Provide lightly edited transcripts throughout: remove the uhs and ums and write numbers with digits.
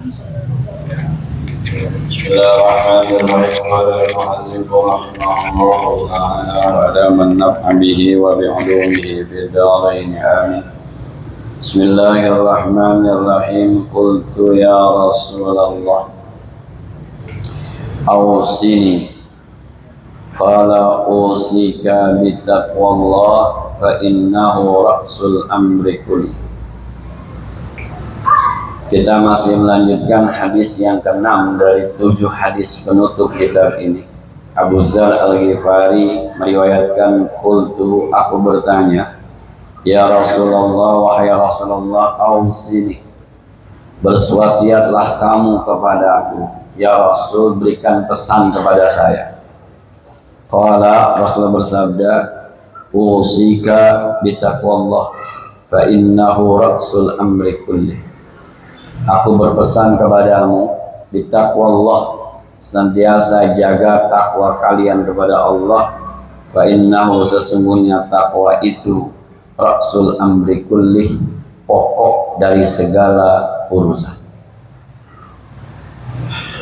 Bismillahirrahmanirrahim. Qala al-mu'allif rahimahullahu ta'ala wa la man naf'a bihi wa bi'ulumihi fid dharain amin. Bismillahirrahmanirrahim. Qultu ya Rasulullah awsini qala usika bitaqwallah fa innahu ra'sul amri kulli. Kita masih melanjutkan hadis yang ke-6 dari 7 hadis penutup kitab ini. Abu Dzar Al-Ghifari meriwayatkan, qultu, aku bertanya, ya Rasulullah, wahai Rasulullah, ausini, berwasiatlah kamu kepada aku, ya Rasul, berikan pesan kepada saya. Qala, Rasulullah bersabda, usika bitaqwallah fa innahu ra'sul amri kulli. Aku berpesan kepadamu, bitaqwallah, senantiasa jaga takwa kalian kepada Allah. Fa innahu, sesungguhnya takwa itu ra'sul amri kullih, pokok dari segala urusan.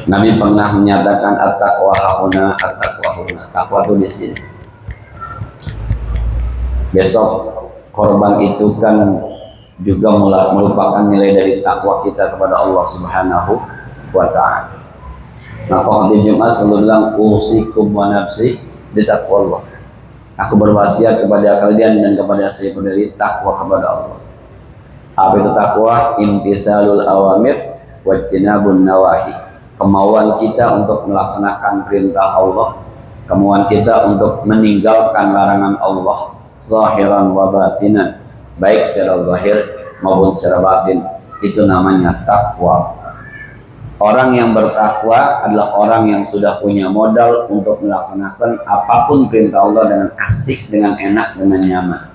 Nabi pernah menyatakan at-taqwa hauna, at-taqwa huna. Takwa itu di sini. Besok korban itu kan juga merupakan nilai dari takwa kita kepada Allah Subhanahu wa ta'ala. Maka di Jumat selalu bilang usikum wa nafsi bitaqwallah. Aku berwasiat kepada kalian dan kepada saya sendiri takwa kepada Allah. Apa itu takwa? Imtitsalul awamir wa jinabun nawahi. Kemauan kita untuk melaksanakan perintah Allah, kemauan kita untuk meninggalkan larangan Allah, zahiran wa batinan, baik secara zahir maupun secara batin. Itu namanya takwa. Orang yang bertakwa adalah orang yang sudah punya modal untuk melaksanakan apapun perintah Allah dengan asik, dengan enak, dengan nyaman.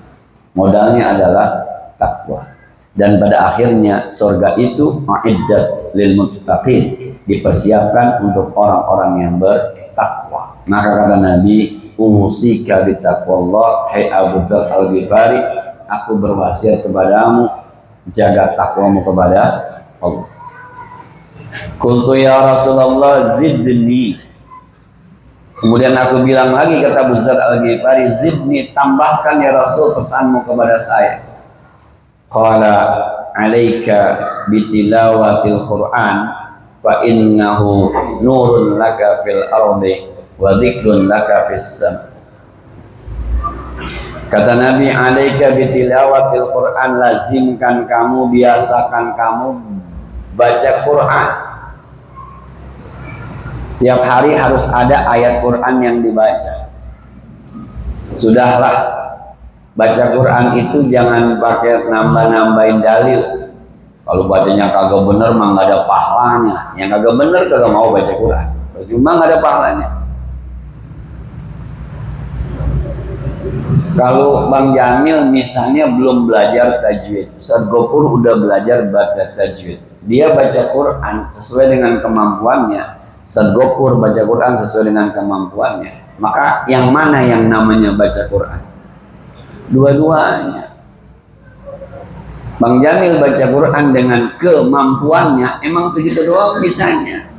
Modalnya adalah takwa. Dan pada akhirnya surga itu ma'iddat lil muttaqin, dipersiapkan untuk orang-orang yang bertakwa. Maka kata Nabi, usika bitaqwallah, hai Abu Dzar Al-Ghifari, aku berwasiat kepadamu, jaga takwamu kepada Allah. Qultu ya Rasulullah zidni. Kemudian aku bilang lagi, kata Abu Dzar Al-Ghifari, zidni, tambahkan ya Rasul pesanmu kepada saya. Qala alaika bitilawatil Qur'an fa innahu nurun laka fil ardi wa dzikrun laka fis sama. Kata Nabi, alaika bitilawatil Qur'an, lazimkan kamu, biasakan kamu baca Qur'an. Tiap hari harus ada ayat Qur'an yang dibaca. Sudahlah, baca Quran itu jangan pakai nambah-nambahin dalil. Kalau bacanya kagak bener mah nggak ada pahalanya. Yang kagak bener kagak mau baca Quran, cuma nggak ada pahalanya. Kalau Bang Jamil misalnya belum belajar tajwid, Ustaz Gopur udah belajar baca tajwid, dia baca Quran sesuai dengan kemampuannya, Ustaz Gopur baca Quran sesuai dengan kemampuannya. Maka yang mana yang namanya baca Quran? Dua-duanya. Bang Jamil baca Quran dengan kemampuannya, emang segitu doang bisanya.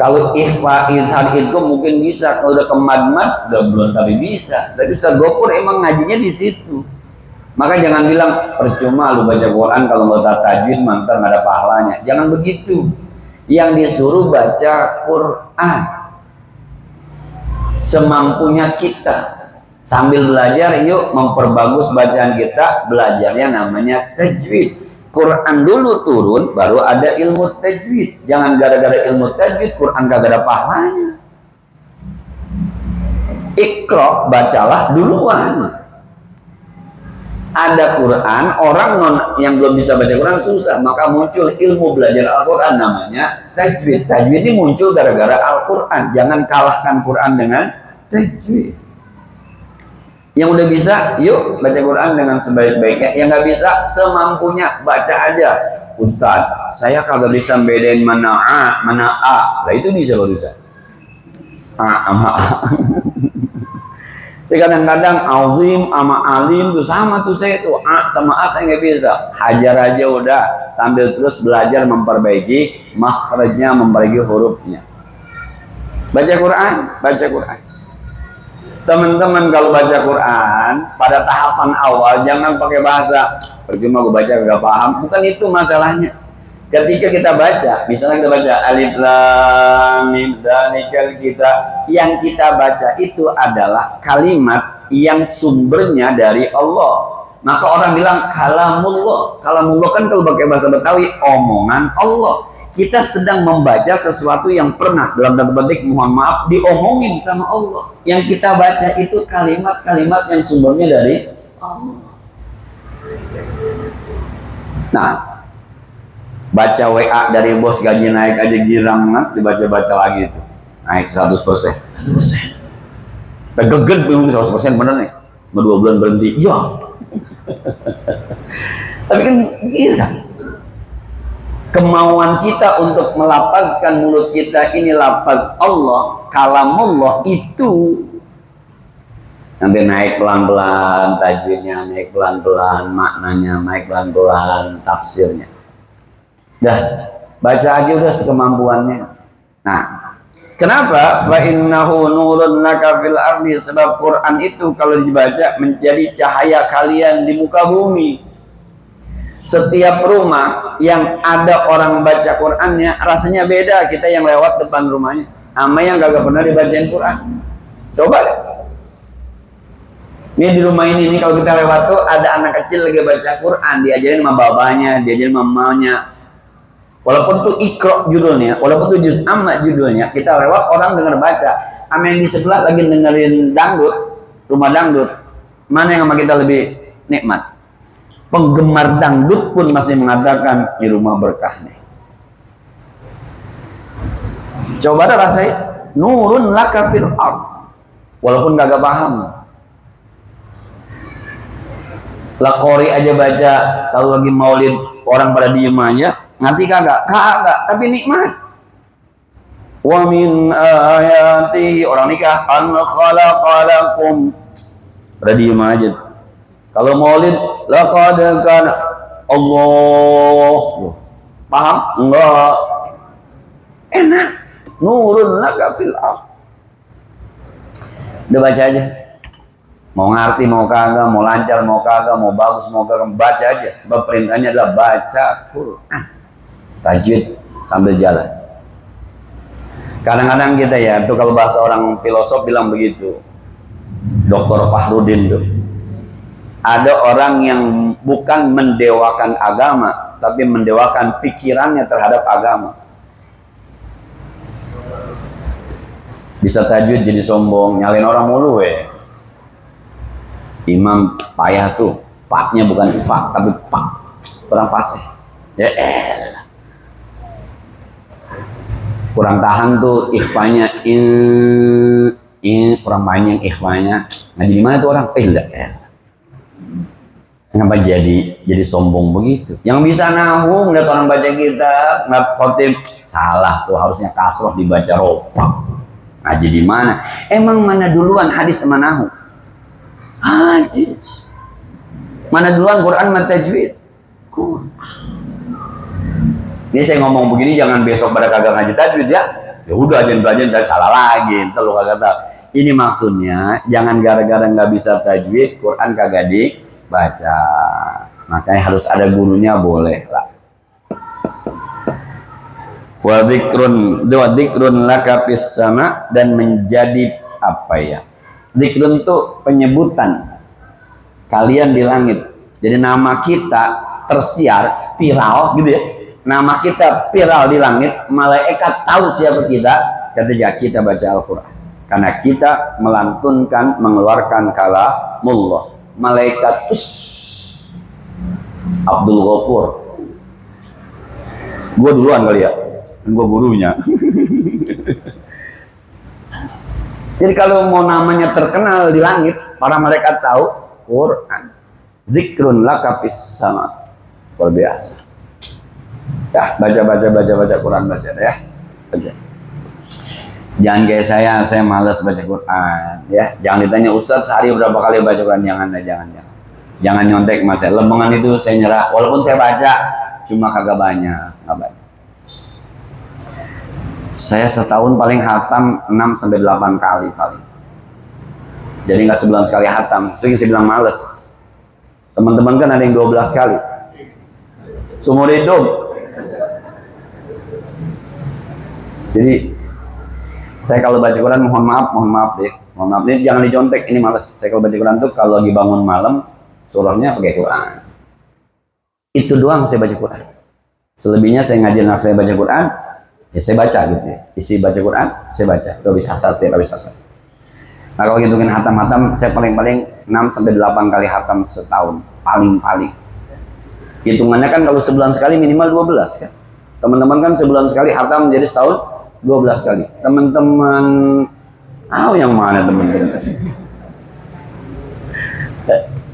Kalau ikhfa, idhar itu mungkin bisa, kalau udah kemadmat udah belum tapi bisa. Tapi Ustaz Gopur emang ngajinya di situ. Maka jangan bilang percuma lu baca Quran kalau nggak tahu tajwid mantar nggak ada pahalanya. Jangan begitu. Yang disuruh baca Quran semampunya kita. Sambil belajar, yuk memperbagus bacaan kita, belajarnya namanya tajwid. Quran dulu turun, baru ada ilmu tajwid. Jangan gara-gara ilmu tajwid, Quran gak ada pahalanya. Iqra, bacalah duluan. Ada Quran, orang yang belum bisa baca Quran susah, maka muncul ilmu belajar Al-Quran namanya tajwid. Tajwid ini muncul gara-gara Al-Quran. Jangan kalahkan Quran dengan tajwid. Yang udah bisa, yuk baca Quran dengan sebaik-baiknya. Yang nggak bisa, semampunya baca aja. Ustadz, saya kagak bisa bedain mana A, mana A. Lah itu bisa barusan. A sama A. Tapi kadang-kadang azim sama alim tuh sama tuh, saya tuh A sama A saya nggak bisa. Hajar aja udah, sambil terus belajar memperbaiki makhrajnya, memperbaiki hurufnya. Baca Quran, baca Quran. Teman-teman kalau baca Quran pada tahapan awal jangan pakai bahasa percuma gue baca gak paham. Bukan itu masalahnya. Ketika kita baca, misalnya kita baca alif lam mim dzalikal kitab, yang kita baca itu adalah kalimat yang sumbernya dari Allah. Maka orang bilang kalamullah. Kalamullah kan kalau pakai bahasa Betawi omongan Allah. Kita sedang membaca sesuatu yang pernah dalam tanda petik mohon maaf diomongin sama Allah. Yang kita baca itu kalimat-kalimat yang sumbernya dari Allah. Nah, baca WA dari bos gaji naik aja girang, dibaca-baca lagi itu naik 100%. 100%. Geged belum 100% bener nih. 2 bulan berhenti. Ya. Tapi kan gitu. Kemauan kita untuk melapazkan mulut kita ini lafaz Allah, kalamullah itu nanti naik pelan-pelan tajwidnya, naik pelan-pelan maknanya, naik pelan-pelan tafsirnya. Dah, baca aja udah sekemampuannya. Nah, kenapa? Fa innahu nurun laka fil ardi, sebab Quran itu kalau dibaca menjadi cahaya kalian di muka bumi. Setiap rumah yang ada orang baca Qurannya rasanya beda. Kita yang lewat depan rumahnya sama yang gak pernah dibacain Quran. Coba deh. Ini di rumah ini kalau kita lewat tuh ada anak kecil lagi baca Quran, diajarin sama babanya, diajarin sama mamanya. Walaupun tuh Iqra judulnya, walaupun tuh juz amma judulnya, kita lewat orang dengar baca. Sama yang di sebelah lagi dengerin dangdut, rumah dangdut. Mana yang sama kita lebih nikmat? Penggemar dangdut pun masih mengatakan di rumah berkah nih. Coba dah rasain nurun laka fil ard. Walaupun kagak paham. Lakori aja baca kalau lagi maulid orang pada diem aja, ngerti kagak? Kagak, tapi nikmat. Wa min ayatihi, orang nikah an khalaqalakum. Pada diem aja. Kalau maulid laqad kana Allah. Paham? Enggak. Enak. Nurun laka fil ard. Udah baca aja. Mau ngerti mau kagak, mau lancar mau kagak, mau bagus mau kagak, baca aja. Sebab perintahnya adalah baca Quran. Tajwid sambil jalan. Kadang-kadang kita ya, tuh kalau bahasa orang filosof bilang begitu. Dr. Fahrudin tuh. Ada orang yang bukan mendewakan agama, tapi mendewakan pikirannya terhadap agama. Bisa tajwid jadi sombong, nyalain orang mulu Imam payah tuh, paknya bukan fa, tapi pak, kurang fasih. Ya elah. Kurang tahan tuh ikhfanya, kurang panjang ikhfanya. Ngaji di mana tuh orang? Kenapa jadi sombong begitu? Yang bisa nahu ngeliat orang baca kitab, ngeliat khotib, salah tuh, harusnya kasroh dibaca ropak. Ngaji di mana? Emang mana duluan hadis sama nahu? Hadis. Mana duluan Quran sama tajwid? Quran. Ini saya ngomong begini jangan besok pada kagak ngaji tajwid ya. Ya udah aja belajar salah lagi, entar lu kagak tahu. Ini maksudnya jangan gara-gara nggak bisa tajwid Quran kagak dibaca. Makanya harus ada gurunya, boleh lah. Wa dzikrun laka fis sama, dan menjadi apa ya? Dzikrun itu penyebutan kalian di langit. Jadi nama kita tersiar viral gitu ya. Nama kita viral di langit, malaikat tahu siapa kita ketika kita baca Al-Qur'an. Karena kita melantunkan, mengeluarkan kalamullah. Malaikat Abdul Ghafur. Gue duluan kali ya, gue gurunya. Jadi kalau mau namanya terkenal di langit, para malaikat tahu Quran. Zikrun laka fis sama. Luar biasa. Ya, baca Quran baca ya. Baca. Jangan kayak saya malas baca Quran ya. Jangan ditanya Ustadz sehari berapa kali baca Quran, jangan nyontek mas. Lempengan itu saya nyerah, walaupun saya baca cuma kagak banyak, nggak banyak. Saya setahun paling hatam 6 sampai 8 kali paling. Jadi nggak sebulan sekali hatam, itu yang saya bilang males. Teman-teman kan ada yang 12 kali seumur hidup. Jadi saya kalau baca Quran mohon maaf deh, ini jangan dicontek, ini males. Saya kalau baca Quran tuh kalau lagi bangun malam surahnya pakai Quran. Itu doang saya baca Quran. Selebihnya saya ngajarin anak saya baca Quran, ya saya baca gitu ya. Isi baca Quran saya baca, itu habis asar, tiap habis asar. Nah kalau ngitungin hatam, saya paling 6 sampai 8 kali hatam setahun, paling. Hitungannya kan kalau sebulan sekali minimal 12 kan. Teman-teman kan sebulan sekali hatam, jadi setahun 12 kali. Teman-teman, yang mana teman-teman?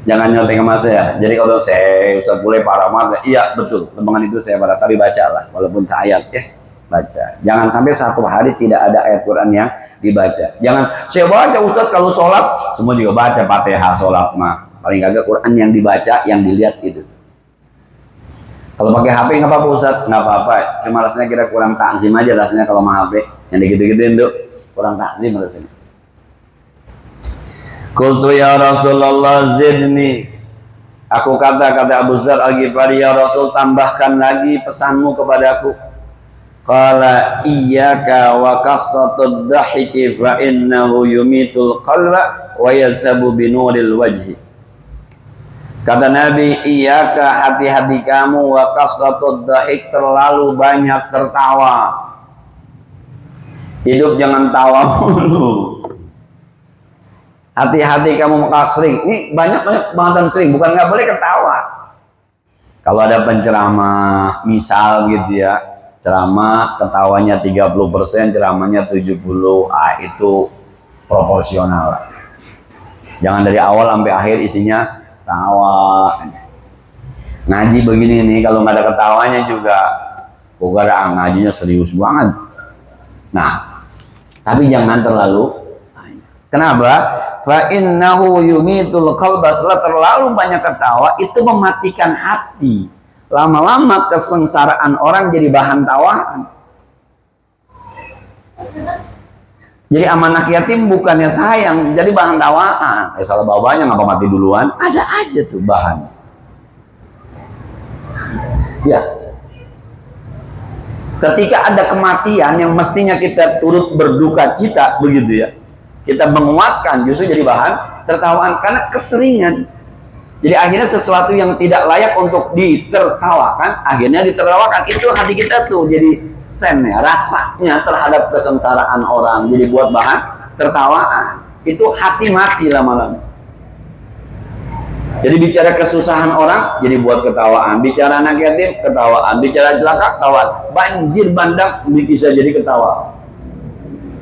Jangan nyontek sama saya. Jadi kalau saya Ustaz boleh parah banget, iya betul. Lembangan itu saya parah, tapi bacalah, walaupun seayat ya, baca. Jangan sampai satu hari tidak ada ayat Quran yang dibaca. Jangan saya baca Ustaz kalau sholat, semua juga baca Fatihah sholat mah. Paling kagak Quran yang dibaca, yang dilihat itu. Kalau pakai HP nggak apa-apa Ustaz, nggak apa-apa. Cuma rasanya kira kurang takzim aja rasanya kalau sama HP. Yang digitu-gituin tuh kurang takzim rasanya. Qultu ya Rasulullah zidni. Aku kata Abu Dzar Al-Ghifari, ya Rasul tambahkan lagi pesanmu kepadaku. Qala iyyaka wa kasratud dhahiki fa innahu yumitul qalba wa yazhabu binuril wajhi. Kata Nabi, iyyaka, hati-hati kamu, wa kasratud dhahik, terlalu banyak tertawa. Hidup jangan tawa mulu. Hati-hati kamu sering. Ini banyak banget sering, bukan nggak boleh ketawa. Kalau ada penceramah, misal gitu ya, ceramah ketawanya 30%, ceramahnya 70%, itu proporsional. Jangan dari awal sampai akhir isinya tawa. Ngaji begini nih, kalau nggak ada ketawanya juga, pokoknya ngajinya serius banget. Nah, tapi jangan terlalu. Kenapa? Fa innahu yumitul qalba, setelah terlalu banyak ketawa itu mematikan hati. Lama-lama kesengsaraan orang jadi bahan tawaan. Jadi amanah yatim bukannya sayang, jadi bahan tawaan. Salah bawahnya ngapa mati duluan? Ada aja tuh bahan. Ya. Ketika ada kematian yang mestinya kita turut berduka cita, begitu ya. Kita menguatkan, justru jadi bahan tertawaan karena keseringan. Jadi akhirnya sesuatu yang tidak layak untuk ditertawakan, akhirnya ditertawakan. Itu hati kita tuh jadi sen ya, rasanya terhadap kesengsaraan orang, jadi buat bahan tertawaan. Itu hati mati lama-lama. Jadi bicara kesusahan orang, jadi buat ketawaan. Bicara anak yatim, ketawaan. Bicara celaka, ketawaan. Banjir bandang bisa jadi ketawa.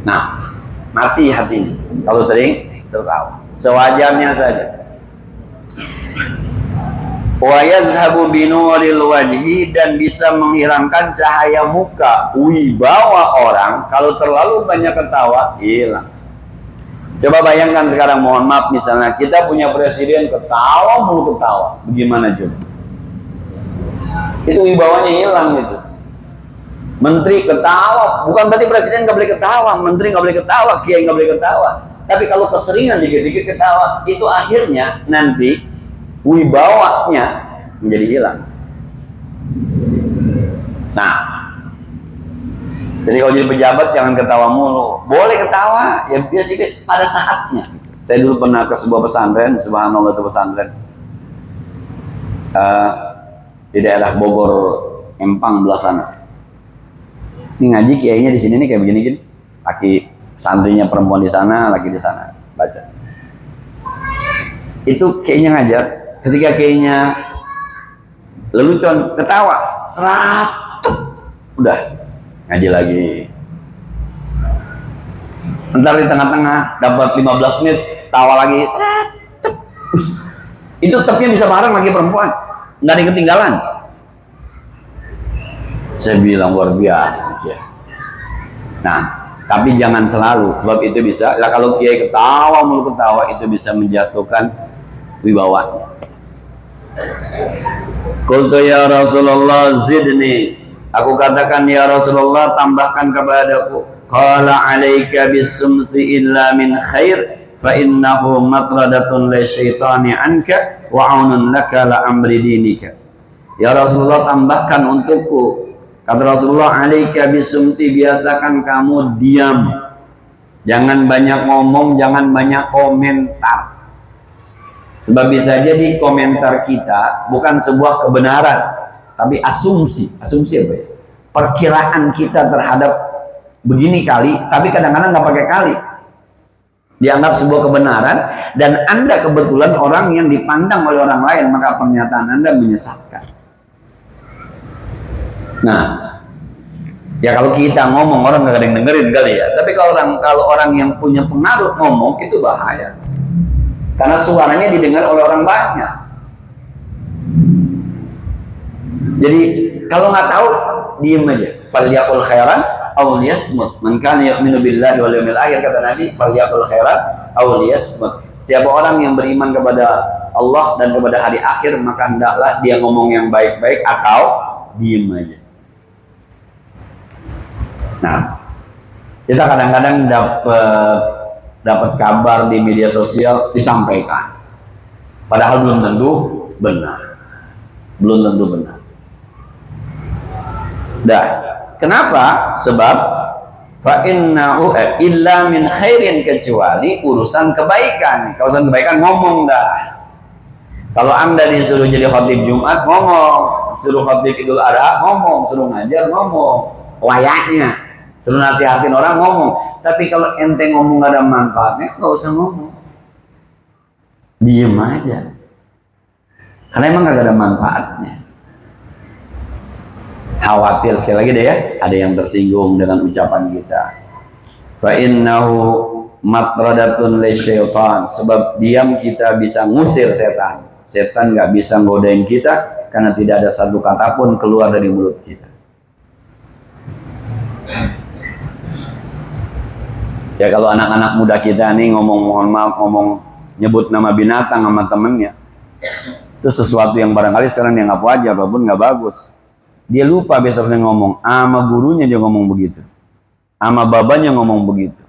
Nah, mati hatinya kalau sering tertawa. Sewajarnya saja. Wa yazhabu binuril wajhi, dan bisa menghilangkan cahaya muka, wibawa orang. Kalau terlalu banyak ketawa, hilang. Coba bayangkan sekarang, mohon maaf, misalnya kita punya presiden ketawa mulu ketawa, bagaimana coba? Itu wibawanya hilang itu. Menteri ketawa, bukan berarti presiden nggak boleh ketawa, menteri nggak boleh ketawa, kiai nggak boleh ketawa. Tapi kalau keseringan dikit-dikit ketawa, itu akhirnya nanti wibawanya menjadi hilang. Nah, jadi kalau jadi pejabat jangan ketawa mulu. Boleh ketawa, ya biasanya pada saatnya. Saya dulu pernah ke sebuah pesantren, subhanallah itu pesantren di daerah Bogor, Empang belah sana. Ini ngaji kiainya di sini nih kayak begini-gini. Laki santrinya perempuan di sana, laki di sana baca. Itu kiainya ngajar. Ketika kiainya lelucon, ketawa, udah ngaji lagi. Bentar di tengah-tengah dapat 15 menit, tawa lagi, itu tepnya bisa bareng lagi perempuan, nggak ada yang ketinggalan. Saya bilang luar biasa. Nah, Tapi jangan selalu, sebab itu bisa. Lah kalau kiai ketawa mulu ketawa itu bisa menjatuhkan wibawanya. Qultu ya Rasulullah zidni. Aku katakan ya Rasulullah tambahkan kepadaku. Qala alaika bisumti illa min khair fa innahu matradatun li syaitani anka wa aunun laka la amri dinika. Ya Rasulullah tambahkan untukku. Kata Rasulullah, alaika bisumti, biasakan kamu diam. Jangan banyak ngomong, jangan banyak komentar. Sebab bisa jadi komentar kita bukan sebuah kebenaran, tapi asumsi. Asumsi apa ya? Perkiraan kita terhadap begini kali, tapi kadang-kadang nggak pakai kali. Dianggap sebuah kebenaran, dan Anda kebetulan orang yang dipandang oleh orang lain, maka pernyataan Anda menyesatkan. Nah, ya kalau kita ngomong orang nggak ada yang dengerin kali ya. Tapi kalau orang yang punya pengaruh ngomong itu bahaya, karena suaranya didengar oleh orang banyak. Jadi kalau nggak tahu diem aja. Falyaqul khairan aw liyasmut. Man kana yu'minu billahi wal yawmil akhir, kata Nabi, falyaqul khairan aw liyasmut. Siapa orang yang beriman kepada Allah dan kepada hari akhir, maka hendaklah dia ngomong yang baik-baik atau diem aja. Nah, kita kadang-kadang dapat kabar di media sosial disampaikan, padahal belum tentu benar, Dah, kenapa? Sebab fa innahu illa min khairin, kecuali urusan kebaikan. Kalau urusan kebaikan ngomong dah. Kalau Anda disuruh jadi khatib Jumat ngomong, suruh khatib Idul Adha ngomong, suruh ngajar ngomong, wayaknya. Suruh nasihatin orang ngomong. Tapi kalau ente ngomong gak ada manfaatnya, gak usah ngomong, diem aja, karena emang gak ada manfaatnya. Khawatir sekali lagi deh ya, ada yang tersinggung dengan ucapan kita. Fa innahu matradatun lisyaitan, sebab diam kita bisa ngusir setan. Setan gak bisa ngodain kita, karena tidak ada satu kata pun keluar dari mulut kita. Ya kalau anak-anak muda kita nih ngomong, mohon maaf, ngomong nyebut nama binatang sama temennya, itu sesuatu yang barangkali sekarang dia nggak wajar ataupun nggak bagus. Dia lupa besoknya ngomong, sama gurunya dia ngomong begitu, sama babanya ngomong begitu.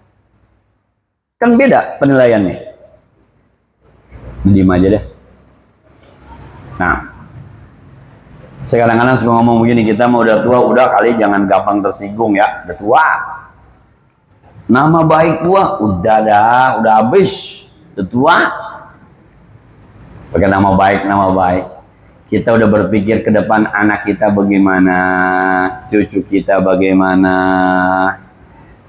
Kan beda penilaiannya. Diam aja deh. Nah, saya kadang-kadang suka ngomong begini, kita mau udah tua, udah kali jangan gampang tersinggung ya, udah tua. Nama baik tua, udah habis, udah tua. Pakai nama baik. Kita udah berpikir ke depan anak kita bagaimana, cucu kita bagaimana.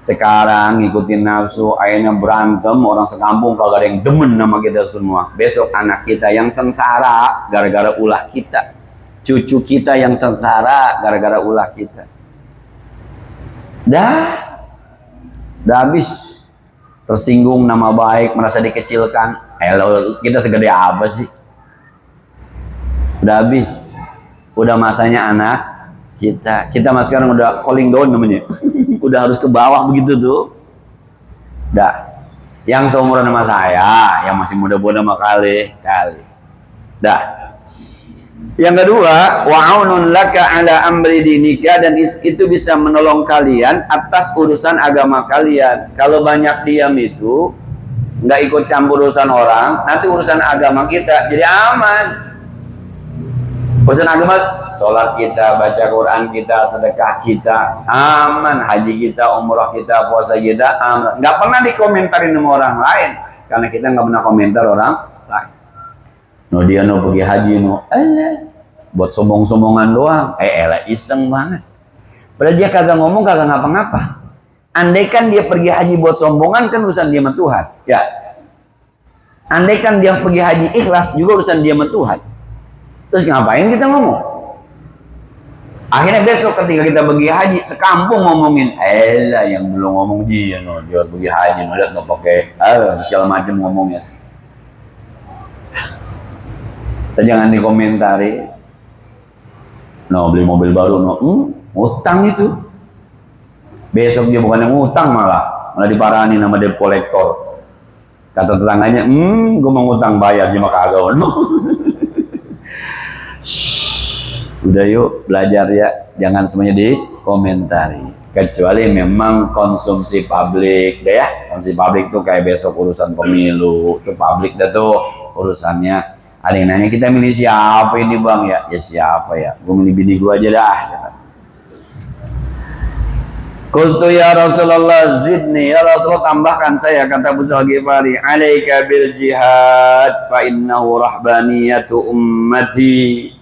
Sekarang ngikutin nafsu, akhirnya berantem, orang sekampung kagak ada yang demen nama kita semua. Besok anak kita yang sengsara gara-gara ulah kita. Cucu kita yang sengsara gara-gara ulah kita. Dah habis, tersinggung nama baik, merasa dikecilkan. Kita segede apa sih? Udah habis, udah masanya anak kita mas sekarang udah calling down namanya. Udah harus ke bawah begitu tuh. Dah, yang seumuran sama saya, yang masih muda-muda mah kali. Dah. Yang kedua, wa'aunun laka ala amri dinika, dan itu bisa menolong kalian atas urusan agama kalian. Kalau banyak diam itu, nggak ikut campur urusan orang, nanti urusan agama kita jadi aman. Urusan agama, sholat kita, baca Quran kita, sedekah kita, aman. Haji kita, umrah kita, puasa kita, aman. Nggak pernah dikomentarin sama orang lain, karena kita nggak pernah komentar orang lain. No dia no pergi haji no, buat sombong-sombongan doang, iseng banget. Padahal dia kagak ngomong, kagak ngapa-ngapa. Andaikan dia pergi haji buat sombongan, kan urusan dia sama Tuhan. Ya. Andaikan dia pergi haji ikhlas, juga urusan dia sama Tuhan. Terus ngapain kita ngomong? Akhirnya besok ketika kita pergi haji, sekampung ngomongin, yang belum ngomong dia no, dia pergi haji no, lihat nggak pakai, segala macam ngomongnya. Jangan dikomentari. No, beli mobil baru no, utang itu. Besok dia bukan yang utang malah malah diparani nama debt collector. Kata tetangganya, gue mau ngutang bayar cuma kagak. Udah yuk belajar ya, jangan semuanya dikomentari. Kecuali memang konsumsi publik, deh ya. Konsumsi publik tuh kayak besok urusan pemilu, itu publik dah tuh urusannya. Ada yang nanya kita milih siapa ini bang ya? Ya siapa ya? Gue milih bini gue aja dah. Qultu ya Rasulullah zidni, ya Rasulullah tambahkan saya, kata Abu Dzar Ghifari, alaika bil jihad fa innahu rahbaniyatu ummati.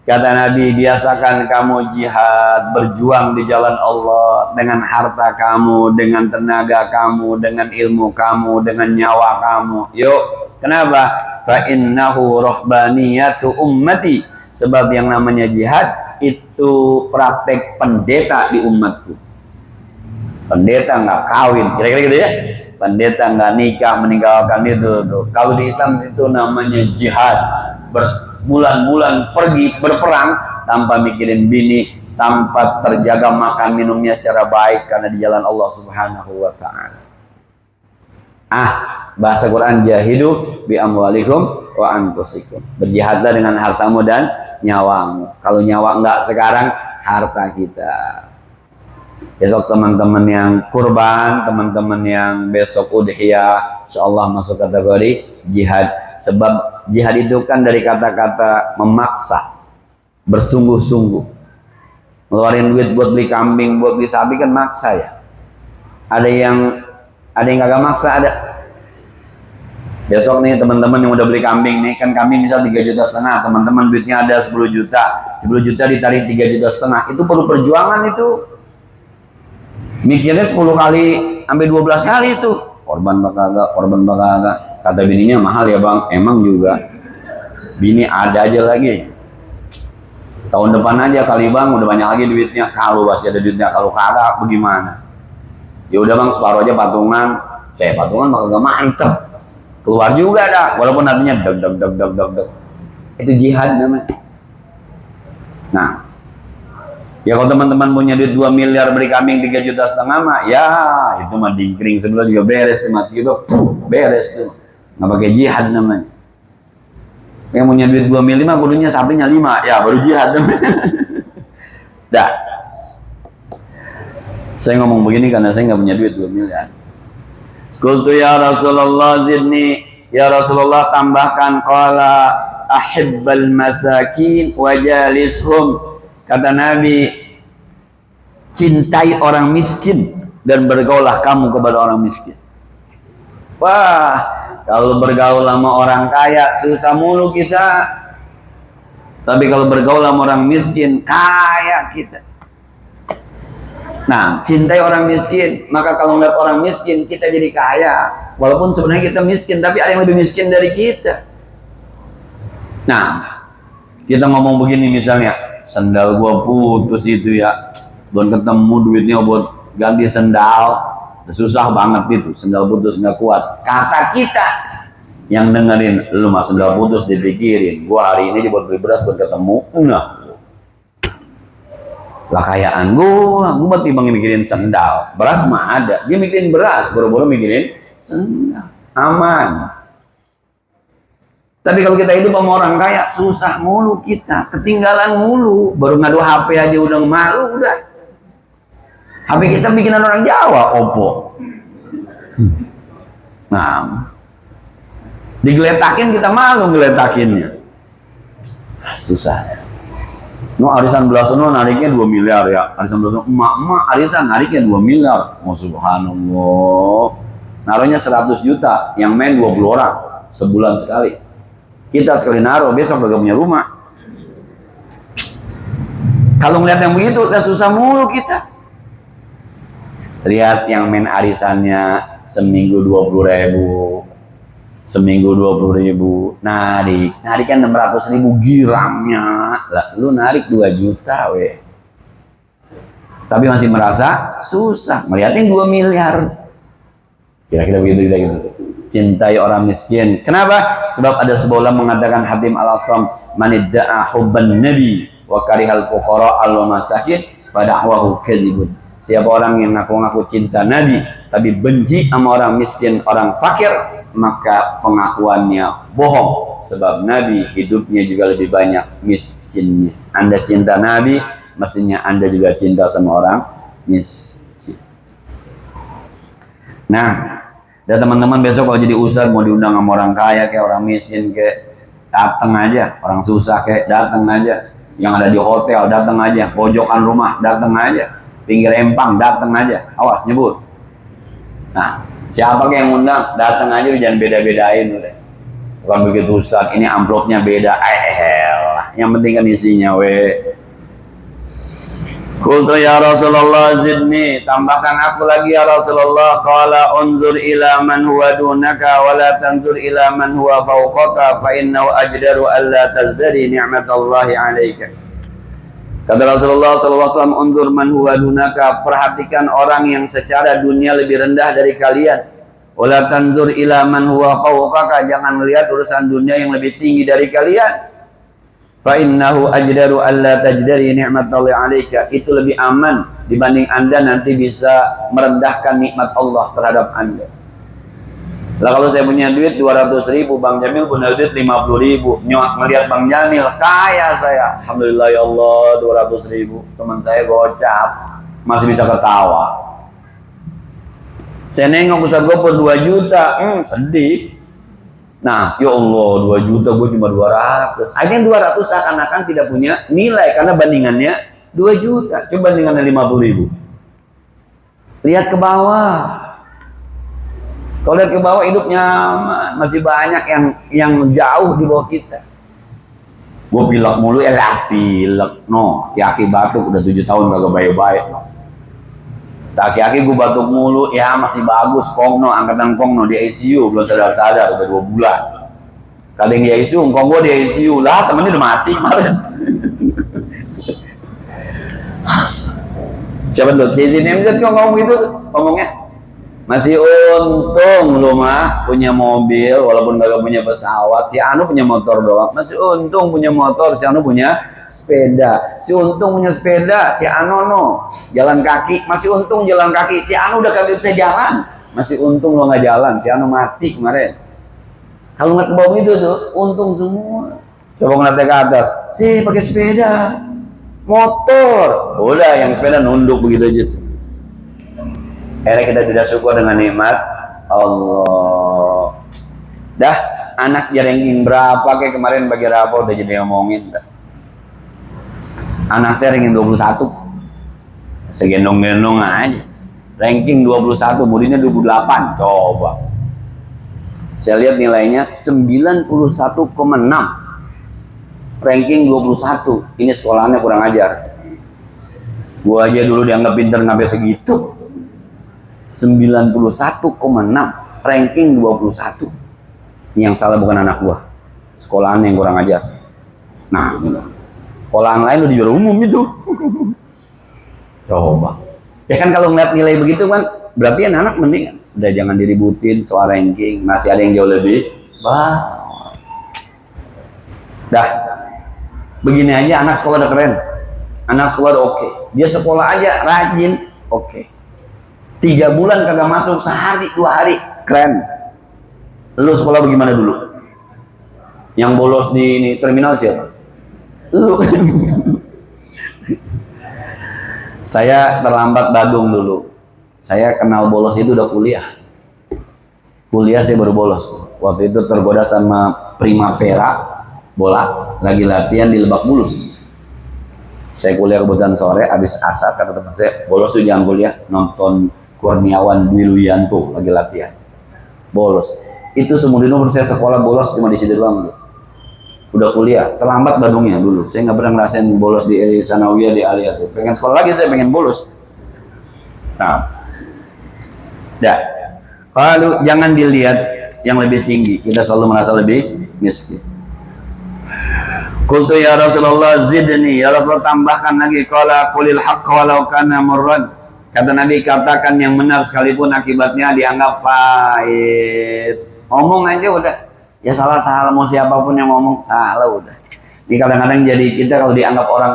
Kata Nabi, biasakan kamu jihad, berjuang di jalan Allah dengan harta kamu, dengan tenaga kamu, dengan ilmu kamu, dengan nyawa kamu. Yuk, kenapa? Fa innahu rahbaniyatu ummati. Sebab yang namanya jihad itu praktek pendeta di umatku. Pendeta nggak kawin, kira-kira gitu ya. Pendeta nggak nikah, meninggalkan itu tuh. Kalau di Islam itu namanya jihad, berbulan-bulan pergi berperang tanpa mikirin bini, tanpa terjaga makan minumnya secara baik karena di jalan Allah Subhanahu wa taala. Bahasa Quran, jahidu bi amwalikum wa anfusikum. Berjihadlah dengan hartamu dan nyawamu. Kalau nyawa enggak sekarang, harta kita. Besok teman-teman yang kurban, teman-teman yang besok udhiyah, insyaallah masuk kategori jihad. Sebab jihad itu kan dari kata-kata memaksa, bersungguh-sungguh. Ngeluarin duit buat beli kambing, buat beli sapi kan maksa ya. Ada yang kagak maksa, ada. Besok nih teman-teman yang udah beli kambing nih, kan kambing misal 3,5 juta, teman-teman duitnya ada 10 juta. 10 juta ditarik 3,5 juta, itu perlu perjuangan itu. Mikirnya 10 kali sampai 12 kali itu. Korban bakal agak. Kata bininya, mahal ya bang. Emang juga. Bini ada aja lagi. Tahun depan aja kali bang, udah banyak lagi duitnya. Kalau masih ada duitnya, kalau kagak bagaimana? Ya udah bang, separuh aja patungan. Saya patungan maka gak mantep. Keluar juga dah, walaupun artinya deg. Itu jihad namanya. Nah, ya kalau teman-teman punya duit 2 miliar beli kambing 3,5 juta mah, ya itu mah dingkring sebelah juga beres tuh, mati itu beres tuh. Nggak pakai jihad namanya. Yang punya duit 2 miliar mah kudunya sapinya 5, ya baru jihad namanya. Dah. Saya ngomong begini karena saya nggak punya duit 2 miliar. Qultu ya Rasulullah zidni, ya Rasulullah tambahkan, qala ahibbal masakin wajalishum. Kata Nabi, cintai orang miskin dan bergaulah kamu kepada orang miskin. Wah, kalau bergaul sama orang kaya susah mulu kita. Tapi kalau bergaul sama orang miskin, kaya kita. Nah, cintai orang miskin, maka kalau ngeliat orang miskin, kita jadi kaya. Walaupun sebenarnya kita miskin, tapi ada yang lebih miskin dari kita. Nah, kita ngomong begini misalnya, sendal gua putus itu ya, belum ketemu duitnya buat ganti sendal, susah banget itu, sendal putus nggak kuat. Kata kita yang dengerin, lu mah sendal putus dipikirin, gua hari ini buat beli beras buat ketemu, enggak. Lah kayaan gua mah timbang mikirin sendal, beras mah ada, dia mikirin beras, boro-boro mikirin sendal, aman. Tapi kalau kita hidup sama orang kaya, susah mulu kita, ketinggalan mulu, baru ngadu HP aja udah malu udah. HP kita bikinan orang Jawa, Oppo. Nah, digeletakin kita malu ngeletakinnya, susah. No arisan belasono nariknya 2 miliar ya, arisan belasono emak-emak arisan nariknya 2 miliar, oh subhanallah. Naruhnya 100 juta, yang main 20 orang sebulan sekali. Kita sekali naruh, besok gak punya rumah. Kalau ngeliat yang begitu, udah susah mulu kita. Lihat yang main arisannya seminggu 20.000, seminggu 20.000, narik kan 600.000 giramnya, lah lu narik 2 juta weh. Tapi masih merasa susah, melihatnya 2 miliar. Kira-kira begitu kita gitu. Cintai orang miskin. Kenapa? Sebab ada sebuah mengatakan Hatim al-Asram, manidda'a hubban nabi wa karihal fuqara al masakin fada'wahu kadzibun. siapa orang yang ngaku-ngaku cinta Nabi tapi benci sama orang miskin, orang fakir, maka pengakuannya bohong, sebab Nabi hidupnya juga lebih banyak miskinnya. Anda cinta Nabi, mestinya Anda juga cinta sama orang miskin. Nah, dan teman-teman besok kalau jadi ustadz mau diundang sama orang kaya kayak orang miskin kayak, datang aja. Orang susah kayak datang aja. Yang ada di hotel datang aja, pojokan rumah datang aja, pinggir empang datang aja. Awas nyebut. Nah, siapa yang ngundang datang aja, jangan beda-bedain udah. Bukan begitu Ustaz, ini amplopnya beda. Yang penting kan isinya Qultu ya Rasulullah zidni, tambahkan aku lagi ya Rasulullah. Qala unzur ila man huwa dunaka wa la tanzur ila man huwa fawqaka fa innahu ajdaru alla tazdari ni'matallahi 'alaika. Kata Rasulullah SAW, undur man huwa dunaka, perhatikan orang yang secara dunia lebih rendah dari kalian. Wala tanzur ila man huwa fawqaka, jangan melihat urusan dunia yang lebih tinggi dari kalian. Fa innahu ajdaru alla tajdari ni'matallahi 'alaika, itu lebih aman dibanding Anda nanti bisa merendahkan nikmat Allah terhadap Anda. Lah kalau saya punya duit 200.000, Bang Jamil punya duit 50.000, ngelihat Bang Jamil kaya saya, alhamdulillah ya Allah 200.000, teman saya gocap masih bisa ketawa. Saya nengok Ustaz Gopur 2 juta, sedih. Nah, ya Allah 2 juta gue cuma 200. Akhirnya 200 seakan-akan tidak punya nilai karena bandingannya 2 juta. Coba bandingannya 50.000. Lihat ke bawah. Kalau lihat ke bawah hidup nyaman, masih banyak yang jauh di bawah kita. Gue pilek mulu, pilek. No, kaki batuk udah 7 tahun kagak baik-baik. No. Kaki gue batuk mulu, ya masih bagus. Kongno, angkatan Kongno di ICU, belum sadar-sadar, udah 2 bulan. Kadang di ICU, Kong gue di ICU, lah temennya udah mati kemarin. Siapa tuh? Jazzy MZ kok ngomong gitu, ngomongnya. Masih untung lu mah punya mobil, walaupun gak punya pesawat. Si Anu punya motor doang. Masih untung punya motor, si Anu punya sepeda. Si untung punya sepeda, si Anu jalan kaki. Masih untung jalan kaki, si Anu udah kagak bisa jalan. Masih untung lo nggak jalan, si Anu mati kemarin. Kalau nggak ke bawah itu tuh, untung semua. Coba ngeliat ke atas, sih pakai sepeda, motor. Udah yang sepeda nunduk begitu aja tuh. Akhirnya kita tidak syukur dengan nikmat Allah. Dah, anak ranking berapa kayak kemarin bagi rapor udah jadi ngomongin. Anak saya ranking 21. Segendong-gendong aja. Ranking 21, muridnya 28. Coba. Saya lihat nilainya 91,6. Ranking 21. Ini sekolahnya kurang ajar. Gua aja dulu dianggap pinter sampai segitu. 91,6, ranking 21. Yang salah bukan anak gua, sekolahan yang kurang ajar. Nah, sekolahan lain udah juara umum itu. Coba. Ya kan kalau ngeliat nilai begitu kan, berarti anak mending udah jangan diributin soal ranking, masih ada yang jauh lebih. Dah, begini aja anak sekolah udah keren, anak sekolah udah oke. Dia sekolah aja rajin, oke. 3 bulan kagak masuk, sehari 2 hari keren. Lu sekolah bagaimana dulu? Yang bolos di ini terminal siapa? Lu. Saya terlambat Badung dulu. Saya kenal bolos itu udah kuliah. Kuliah saya baru bolos. Waktu itu tergoda sama Primavera bola, lagi latihan di Lebak Bulus. Saya kuliah kebetulan sore, habis asar kata teman saya, bolos tuh jangan kuliah, nonton Kurniawan Dwi Luyanto lagi latihan. Bolos. Itu seumur hidup saya sekolah bolos cuma di situ doang. Udah kuliah, terlambat Badungnya dulu. Saya nggak pernah ngerasain bolos di Sanawiyah di Alia tuh. Pengen sekolah lagi, saya pengen bolos. Nah, dah. Kalau jangan dilihat yang lebih tinggi, kita selalu merasa lebih miskin. Qultu ya Rasulullah zidni, ya Rasul tambahkan lagi. Qala qulil haqq walau kana murran. Kata Nabi, katakan yang benar sekalipun akibatnya dianggap pahit. Ngomong aja udah. Ya salah-salah, mau siapapun yang ngomong salah udah. Ini kadang-kadang jadi kita kalau dianggap orang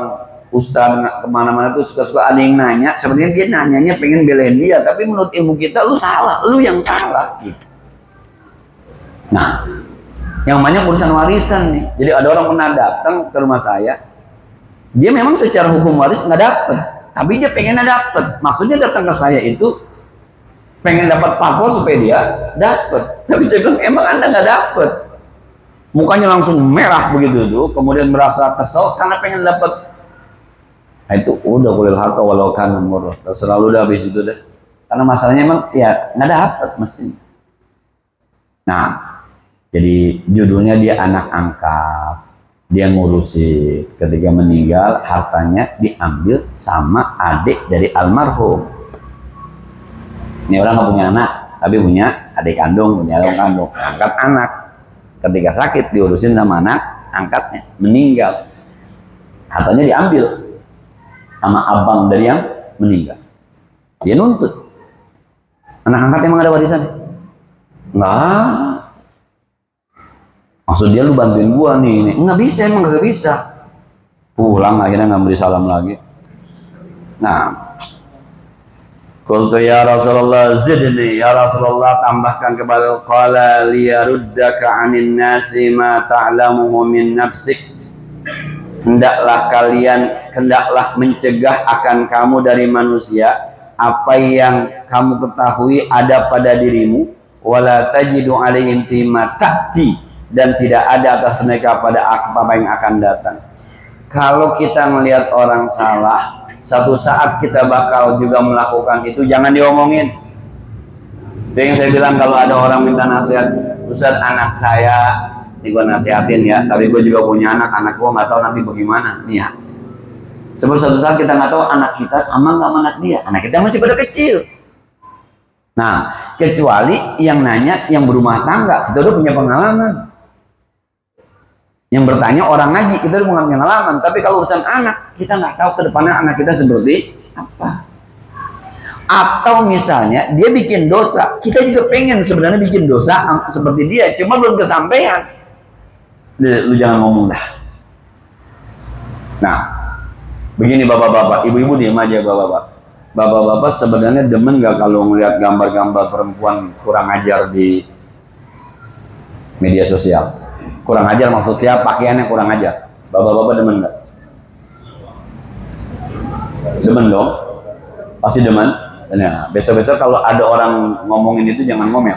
ustaz kemana-mana tuh suka-suka ada yang nanya, sebenarnya dia nanyanya pengen belain dia, tapi menurut ilmu kita lu salah, lu yang salah gitu. Nah, yang banyak urusan warisan nih. Jadi ada orang pernah datang ke rumah saya, dia memang secara hukum waris nggak dapet, tapi dia pengen dapet. Maksudnya datang ke saya itu pengen dapat pavo supaya dia dapet. Tapi saya bilang emang anda nggak dapet. Mukanya langsung merah begitu tuh, kemudian merasa kesel karena pengen dapat. Nah, itu udah kulil harta walau kan nomor selalu udah habis itu deh. Karena masalahnya emang ya nggak dapat mestinya. Nah, jadi judulnya dia anak angkat, dia ngurusi. Ketika meninggal hartanya diambil sama adik dari almarhum. Ini orang nggak punya anak, tapi punya adik kandung, punya orang kandung, angkat anak. Ketika sakit diurusin sama anak angkatnya, meninggal hartanya diambil sama abang dari yang meninggal. Dia nuntut anak angkatnya emang ada warisan? Enggak. Maksud dia lu bantuin gua nih. Enggak bisa, emang gak bisa. Pulang akhirnya nggak beri salam lagi. Nah, qultu ya Rasulullah zidni, ya Rasulullah tambahkan kepada qala liyaruddaka 'anin nasi ma ta'lamuhu min nafsik. Hendaklah mencegah akan kamu dari manusia apa yang kamu ketahui ada pada dirimu, wala tajidu 'alaihim fima ta'ti, dan tidak ada atas mereka pada apa yang akan datang. Kalau kita melihat orang salah, satu saat kita bakal juga melakukan itu, jangan diomongin. Itu yang saya bilang kalau ada orang minta nasihat, Ustaz anak saya, ini gue nasihatin ya, tapi gue juga punya anak gue nggak tahu nanti bagaimana nih ya. Sebab satu saat kita nggak tahu anak kita sama nggak sama anak dia, anak kita masih pada kecil. Nah, kecuali yang nanya yang berumah tangga, kita udah punya pengalaman. Yang bertanya orang ngaji, kita udah punya pengalaman. Tapi kalau urusan anak, kita nggak tahu ke depannya anak kita seperti apa. Atau misalnya dia bikin dosa, kita juga pengen sebenarnya bikin dosa seperti dia, cuma belum kesampaian. Lu jangan ngomong dah. Nah, begini bapak-bapak, ibu-ibu diam aja bapak-bapak. Bapak-bapak sebenarnya demen nggak kalau ngeliat gambar-gambar perempuan kurang ajar di media sosial? Kurang ajar maksud saya pakaiannya kurang ajar. Bapak-bapak demen nggak? Demen dong? Pasti demen. Nah, besok-besok kalau ada orang ngomongin itu jangan ngomel.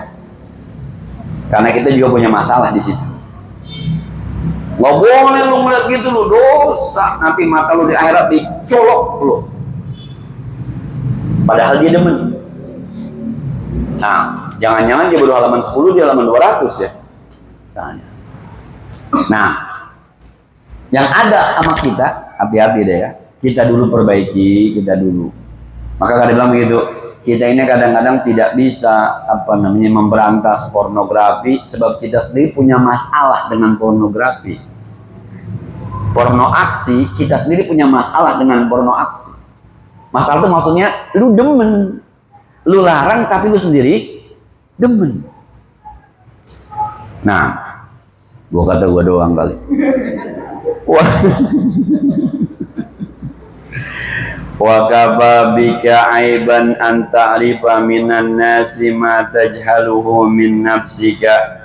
Karena kita juga punya masalah di situ. Gak boleh lu ngeliat gitu lu, dosa. Nanti mata lu di akhirat dicolok lu. Padahal dia demen. Nah, jangan-jangan dia baru halaman 10, dia halaman 200 ya. Tanya. Nah, yang ada sama kita, hati-hati deh ya. Kita dulu perbaiki, kita dulu. Maka kadang bilang begitu, kita ini kadang-kadang tidak bisa memberantas pornografi sebab kita sendiri punya masalah dengan pornografi. Porno aksi, kita sendiri punya masalah dengan porno aksi. Masalah itu maksudnya lu demen, lu larang tapi lu sendiri demen. Nah, gua kata gua doang kali. Wah. Wa kafa bika aiban an ta'rifa minan nasi ma tajhaluhu min nafsika.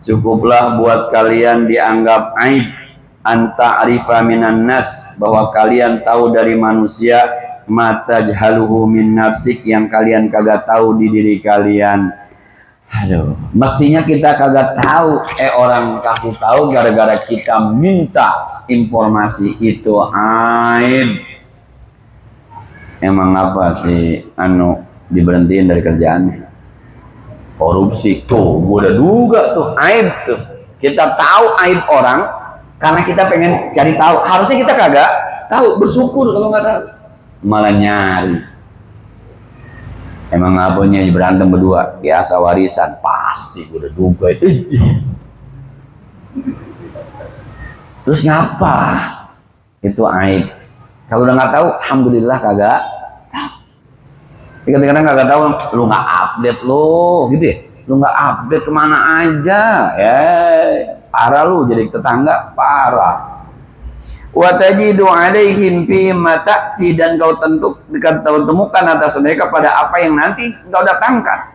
Cukuplah buat kalian dianggap aib an ta'rifa minan nas, bahwa kalian tahu dari manusia ma tajhaluhu min nafsik, yang kalian kagak tahu di diri kalian. Aduh, mestinya kita kagak tahu, orang kasih tahu gara-gara kita minta informasi itu aib. Emang apa sih diberhentiin dari kerjaannya? Korupsi. Tuh, gue udah duga tuh, aib tuh. Kita tahu aib orang karena kita pengen cari tahu. Harusnya kita kagak tahu, bersyukur kalau nggak tahu. Malah nyari. Emang apanya berantem berdua? Biasa warisan, pasti gue udah duga itu. Terus ngapa? Itu aib. Kalau udah nggak tahu, alhamdulillah kagak tahu. Kadang-kadang kagak tahu, lu nggak update lo, gitu ya? Lu nggak update kemana aja, ya parah lu jadi tetangga, parah. wa tajidu alaihim fi ma ta'ti, dan kau temukan atas mereka pada apa yang nanti engkau datangkan.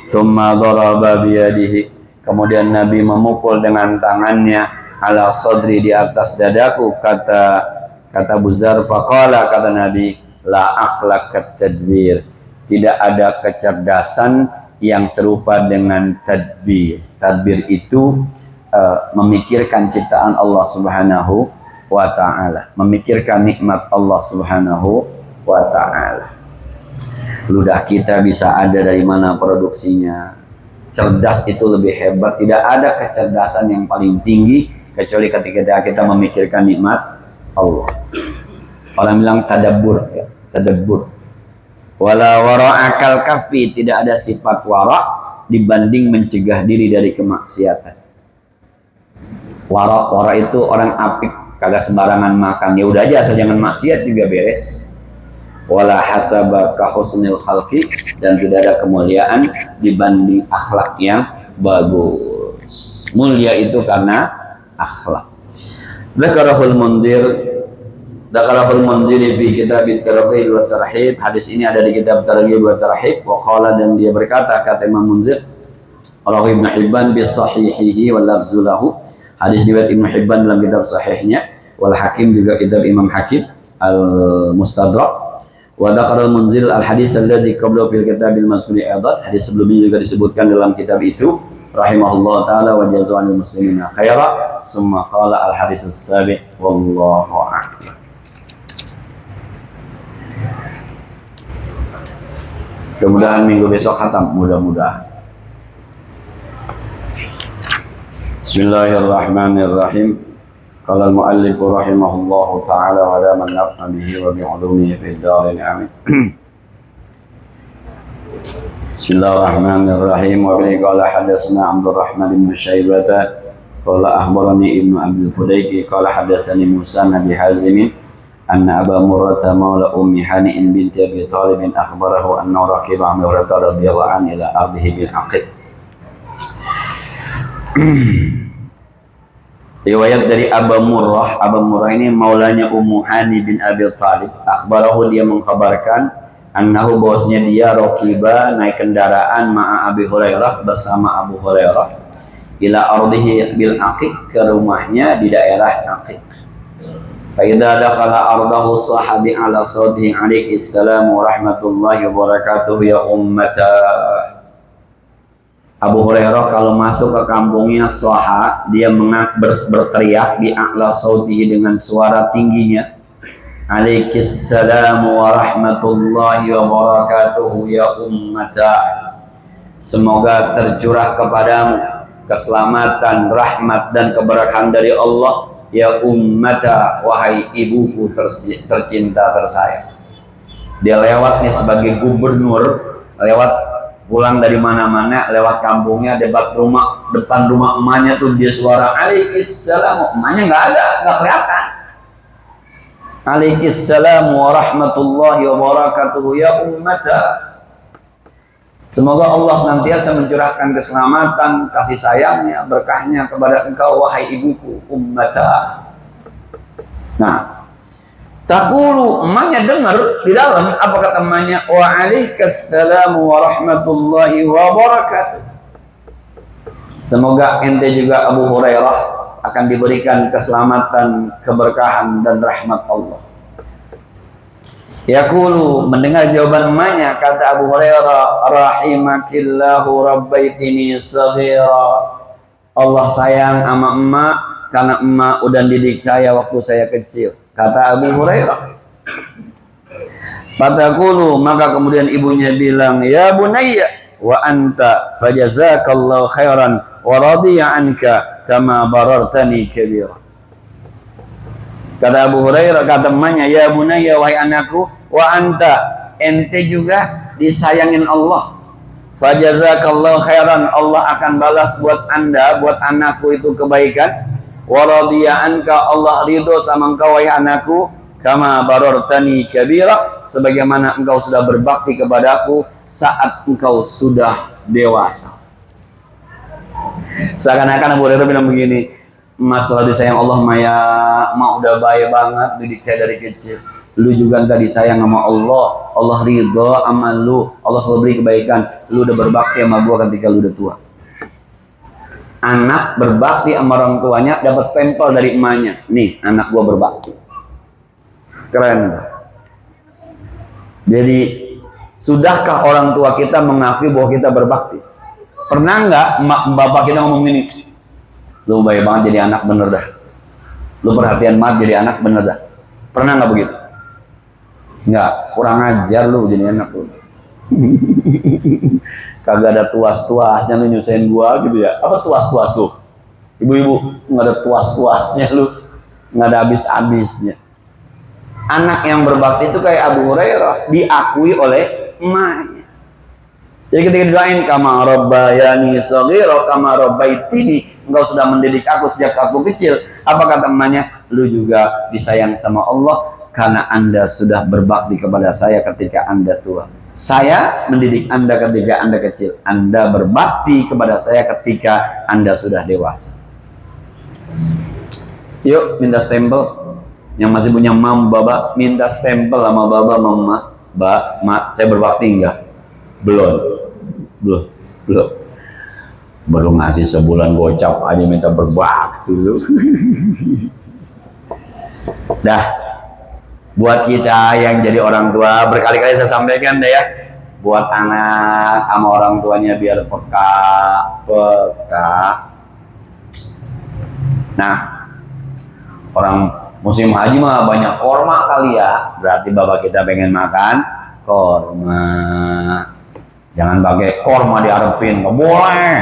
Tsumma daraba biyadihi, kemudian Nabi memukul dengan tangannya ala sadri, di atas dadaku, kata Abu Dzar, faqala, kata Nabi, la aqla kat tadbir, tidak ada kecerdasan yang serupa dengan tadbir. Tadbir itu memikirkan ciptaan Allah Subhanahu wa ta'ala, memikirkan nikmat Allah Subhanahu wa ta'ala. Ludah kita bisa ada dari mana produksinya. Cerdas itu lebih hebat. Tidak ada kecerdasan yang paling tinggi kecuali ketika kita memikirkan nikmat Allah. Orang bilang tadabbur, ya, tadabbur. Wala wara'akal kafi, tidak ada sifat wara' dibanding mencegah diri dari kemaksiatan. Wara itu orang apik, kagak sembarangan makan, ya udah aja asal jangan maksiat juga beres. Wala hasaba ka husnil khalqi, dan tidak ada kemuliaan dibanding akhlak yang bagus. Mulia itu karena akhlak. Dzakarahul Mundhir fi kitab at-Targhib wa Tarhib. Hadis ini ada di kitab Targhib wa Tarhib. Wa qala, dan dia berkata, kata Imam Mundhir, rawi Ibnu Hibban bi sahihihi wal lafzu lahu. Hadis riwayat Ibnu Hibban dalam kitab sahihnya, wal Hakim juga kitab Imam Hakim al-Mustadrak. Wa dzakara al-Munzir al-hadis alladzi qabla fil kitabil mazkuri aidan. Hadis sebelumnya juga disebutkan dalam kitab itu, rahimahullah taala wa jazaa'al muslimina khaira. Summa qala al-hadis as-sabi' wallahu a'lam. Mudah-mudahan minggu besok khatam, mudah-mudahan. Bismillahirrahmanirrahim. Qala al-mu'allif rahimahullahu ta'ala wa la man naf'a bihi wa bi'ulumihi fid darin amin. Bismillahirrahmanirrahim. Wa bihi qala hadatsana Abdurrahman bin Syaibah qala akhbarani Ibnu Abdul Fudayki qala hadatsani Musa bin Hazim anna Aba Murrah maula Ummi Hani'in binti Abi Talib akhbarahu anna raqiba Umar radhiyallahu anhu ila ardihi bil Aqib. Riwayat dari Aba Murrah. Aba Murrah ini maulanya Ummu Hani bin Abi Talib. Akhbarahu, dia mengkabarkan, annahu, bahwasanya dia raqiba, naik kendaraan ma'a Abi Hurairah, bersama Abu Hurairah, ila ardihi bil Aqiq, ke rumahnya di daerah Aqiq. Fa idza dakhala ardahu sahabi ala sawtihi alaihi salam wa rahmatullahi wa barakatuh ya ummata. Abu Hurairah kalau masuk ke kampungnya Soha, dia berteriak di a'la sautihi, dengan suara tingginya, alaikissalamu wa rahmatullahi wa barakatuhu ya ummata, semoga tercurah kepadamu keselamatan, rahmat dan keberkahan dari Allah, ya ummata, wahai ibuku tercinta tersayang. Dia lewat nih sebagai gubernur, lewat pulang dari mana-mana, lewat kampungnya, depan rumah emaknya tuh dia suara alaikissalam, emaknya nggak ada, nggak kelihatan. Alaikissalam wa rahmatullahi wa barakatuhu ya ummata. Semoga Allah senantiasa mencurahkan keselamatan, kasih sayangnya, berkahnya kepada engkau, wahai ibuku, ummata. Nah, takulu, emaknya dengar di dalam, apa kata emaknya? Wa alaikassalamu wa rahmatullahi wa barakatuh. Semoga ente juga Abu Hurairah akan diberikan keselamatan, keberkahan dan rahmat Allah. Yaqulu, mendengar jawaban emaknya, kata Abu Hurairah, rahimakillahu rabbaitini saghira. Allah sayang sama emak karena emak udah didik saya waktu saya kecil, kata Abu Hurairah. Fatakulu, maka kemudian ibunya bilang, ya bunayya wa anta fajazakallahu khairan wa radiya anka kama barartani kabira. Kata Abu Hurairah, kata emaknya, ya bunayya, wahai anakku, wa anta, ente juga disayangin Allah. Fajazakallahu khairan, Allah akan balas buat anda, buat anakku itu kebaikan. Wa radiya anka, Allah ridho sama engkau wahai anakku, kama barartani kabira, sebagaimana engkau sudah berbakti kepadaku saat engkau sudah dewasa. Seakan-akan Abu Hurairah bilang begini, Mas kalau disayang Allah Maya, mak udah baik banget didik saya dari kecil. Lu juga nggak disayang sama Allah, Allah ridho sama lu, Allah selalu beri kebaikan. Lu udah berbakti sama gua ketika lu udah tua. Anak berbakti sama orang tuanya dapat stempel dari emaknya. Nih, anak gua berbakti. Keren. Jadi, sudahkah orang tua kita mengakui bahwa kita berbakti? Pernah nggak bapak kita ngomong gini? Lu baik banget jadi anak, bener dah. Lu perhatian banget jadi anak, bener dah. Pernah nggak begitu? Nggak, kurang ajar lu jadi anak lu. Kagak ada tuas-tuasnya lu nyusahin gua gitu ya. Apa tuas-tuas tuh? Ibu-ibu, nggak ada tuas-tuasnya lu. Nggak ada habis-habisnya. Anak yang berbakti itu kayak Abu Hurairah, diakui oleh emaknya. Jadi ketika didoain, kama rabbayani shaghira kama rabbaitini, engkau sudah mendidik aku sejak aku kecil. Apa kata emaknya? Lu juga disayang sama Allah karena Anda sudah berbakti kepada saya ketika Anda tua. Saya mendidik Anda ketika Anda kecil. Anda berbakti kepada saya ketika Anda sudah dewasa. Yuk minta stempel. Yang masih punya mam baba, minta stempel sama baba mama. Mak, saya berbakti enggak? Belum. Baru ngasih sebulan gocap aja minta berbakti lu. Dah, buat kita yang jadi orang tua, berkali-kali saya sampaikan deh ya, buat anak sama orang tuanya biar peka. Nah, orang musim haji mah banyak korma kali ya, berarti bapak kita pengen makan korma. Jangan pakai korma diharapin, nggak boleh.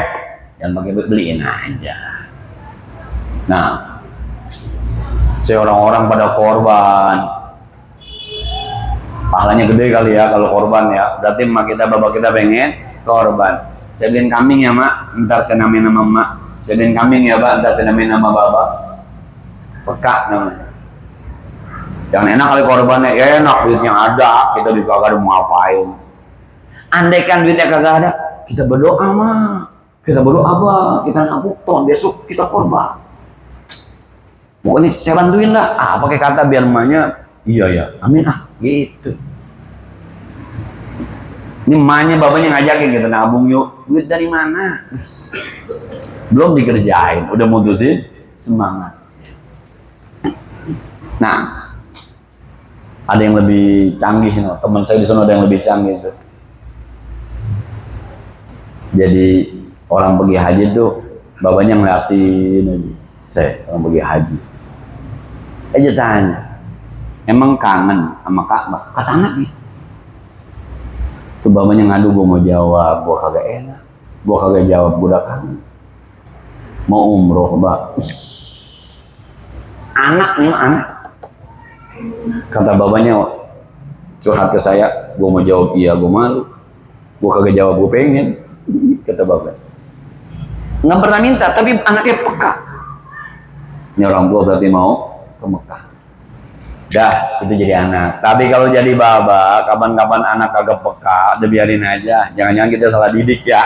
Jangan pakai beliin aja. Nah, orang-orang pada korban, pahalanya gede kali ya kalau korban ya. Berarti emak kita, bapak kita pengen korban. Saya beliin kambing ya mak, ntar saya namain nama emak. Saya beliin kambing ya pak, ntar saya namain nama bapak. Peka namanya. Jangan enak kali korbannya, ya enak duitnya ada, kita juga kagak ada mau ngapain. Andaikan duitnya kagak ada, kita berdoa mah, kita berdoa apa, kita ngabuk ton besok kita korban. Pokoknya saya bantuin lah, pakai kata biar emaknya, iya ya, amin gitu. Ini emaknya bapaknya ngajakin kita nabung yuk, duit dari mana? Belum dikerjain, udah mutusin semangat. Nah, ada yang lebih canggih, no. Teman saya di sana ada yang lebih canggih tuh. Jadi orang pergi haji tuh bapaknya ngeliatin aja. Saya orang pergi haji. Aja tanya, emang kangen sama Ka'bah? Kata anak nih. Tuh bapaknya ngadu, gue mau jawab, gue kagak enak. Gue kagak jawab, gue udah kangen. Mau umroh, Mbak. Anak. Kata bapaknya curhat ke saya, gue mau jawab iya, gue malu. Gue kagak jawab, gue pengen. Kata bapak. Nggak pernah minta, tapi anaknya peka. Ini orang tua berarti mau ke Mekah. Dah, itu jadi anak. Tapi kalau jadi baba, kapan-kapan anak kagak peka, udah biarin aja. Jangan-jangan kita salah didik ya.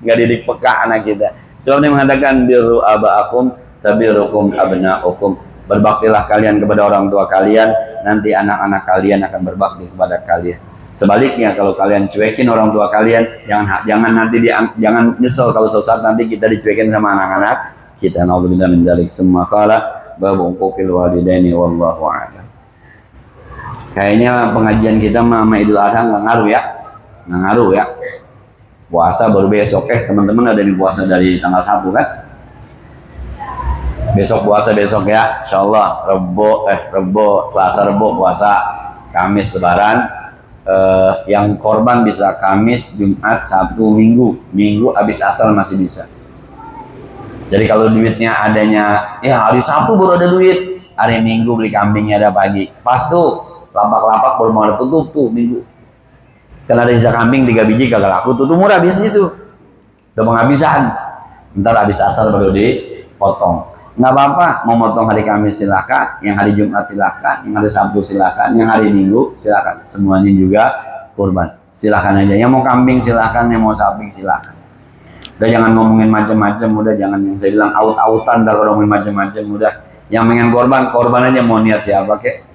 Nggak didik peka anak kita. Sebab dia mengatakan biru abaakum tabirukum abnaukum. Berbaktilah kalian kepada orang tua kalian, nanti anak-anak kalian akan berbakti kepada kalian. Sebaliknya kalau kalian cuekin orang tua kalian, jangan nanti jangan nyesel kalau suatu saat nanti kita dicuekin sama anak-anak kita. Naudzubillah min dzalik. Semua kala babu uquqil walidaini wallahu a'lam. Kayaknya pengajian kita sama Idul Adha nggak ngaruh ya. Puasa baru besok. Teman-teman ada yang puasa dari tanggal 1 kan? Besok puasa besok ya, insyaallah. Rebo, Selasa, Rebo puasa, Kamis Lebaran. Yang korban bisa Kamis, Jumat, Sabtu, Minggu habis asar masih bisa. Jadi kalau duitnya adanya, ya hari Sabtu baru ada duit, hari Minggu beli kambingnya ada pagi. Pas tuh lapak-lapak baru mau tutup tuh Minggu. Karena ada sisa kambing 3 biji kagak laku, tuh murah biasanya tuh. Udah penghabisan. Ntar habis asar baru dipotong. Nggak apa-apa, mau motong hari Kamis silakan, yang hari Jumat silakan, yang hari Sabtu silakan, yang hari Minggu silakan, semuanya juga kurban. Silakan aja, yang mau kambing silakan, yang mau sapi silakan. Udah jangan ngomongin macam-macam, udah jangan yang saya bilang aut-autan ntar kalau ngomongin macam-macam, udah yang pengen korban aja, mau niat siapa kek.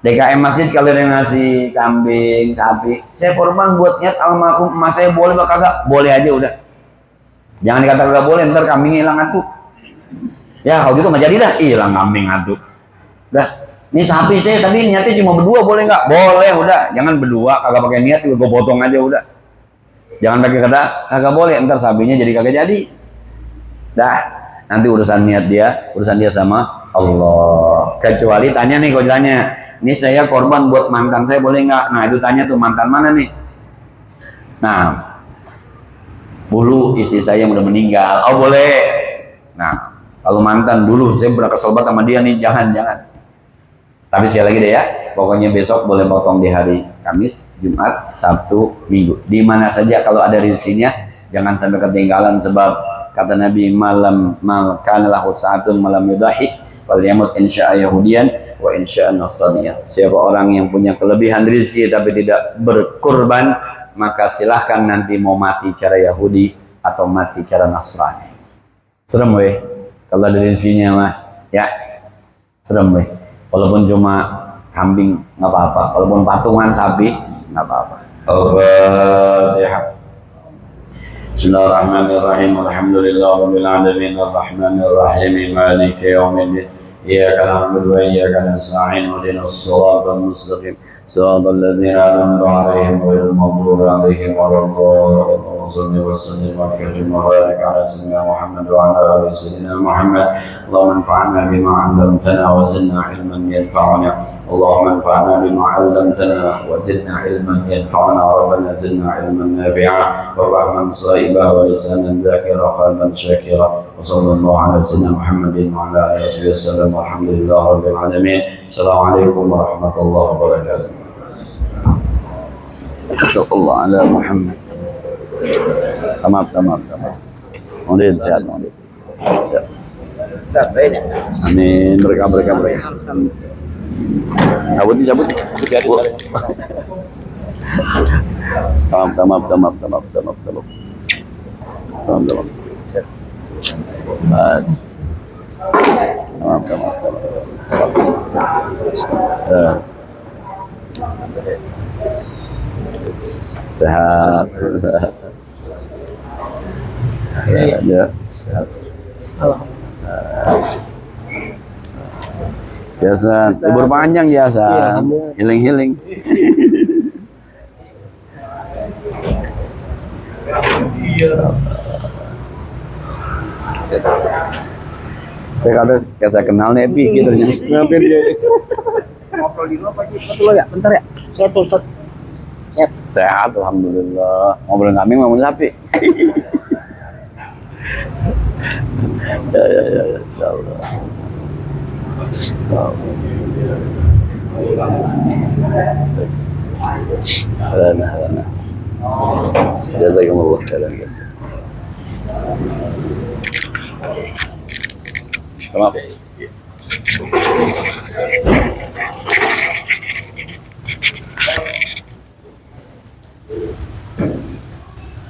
DKM masjid kalau yang ngasih kambing, sapi, saya korban buat niat almarhum emas saya, boleh apa kagak? Boleh aja udah. Jangan dikatakan kagak boleh, ntar kambingnya hilang atuh. Ya kalau gitu nggak jadi dah, hilang kambing atuh. Udah, ini sapi saya tapi niatnya cuma berdua, boleh nggak? Boleh, udah. Jangan berdua, kagak pakai niat, gue potong aja udah. Jangan pakai kata kagak boleh, ntar sapinya jadi kagak jadi. Dah, nanti urusan niat dia, urusan dia sama Allah. Kecuali tanya nih, kalau ditanya, ini saya korban buat mantan saya, boleh nggak? Nah itu tanya tuh, mantan mana nih? Nah, dulu istri saya yang udah meninggal, oh boleh. Nah, kalau mantan dulu saya pernah kesel banget sama dia nih, jangan. Tapi sekali lagi deh ya, pokoknya besok boleh potong di hari Kamis, Jumat, Sabtu, Minggu. Di mana saja kalau ada rezekinya, jangan sampai ketinggalan, sebab kata Nabi, malam kana lahu sa'atun malam yudahi wal yamut insya'a yahudiyan wa insya'a nasraniyan. Siapa orang yang punya kelebihan rezeki tapi tidak berkurban, maka silahkan nanti mau mati cara Yahudi atau mati cara Nasrani. Serem weh kalau ada rezekinya mah, ya serem weh. Walaupun cuma kambing nggak apa-apa, walaupun patungan sapi nggak apa-apa. Al-Fatihah. Bismillahirrahmanirrahim. Alhamdulillahirabbil alamin arrahmanir rahim maliki yaumiddin. Iyyaka na'budu wa iyyaka nasta'in ihdinas siratal mustaqim siratal ladzina an'amta 'alaihim ghairil maghdubi 'alaihim waladdallin. Shalli wa sallim wa barik ala sayyidina Muhammad wa ala ali sayyidina Muhammad. Allahumma anfa'na bima 'allamtana wa zidna 'ilman yanfa'una. Allahumma anfa'na bima 'allamtana wa zidna 'ilman yanfa'una. Rabbana zidna 'ilman nafi'a wa fahman sa'iba wa lisanan dzakira qalban syakira. Wa sallallahu ala sayyidina Muhammadin wa ala alihi wasallam. Alhamdulillahi rabbil alamin. Assalamualaikum warahmatullahi wabarakatuh. Masyaallah ala Muhammad. Tamam. Maulid sehat, Maulid. Ya. Amin. Berkah. Cabut. Sehat. Ya, sehat. Biasa, libur panjang biasa, healing. Saya kenal nih, Epi gitu. Ngapain dia? Ngobrol di luar pagi, betul ya? Bentar ya. Saya Ustaz. Sehat, alhamdulillah. Ngobrol kambing ngomong sapi. Ya, insyaallah. Alana. Jazakumullah khairan. Tamam.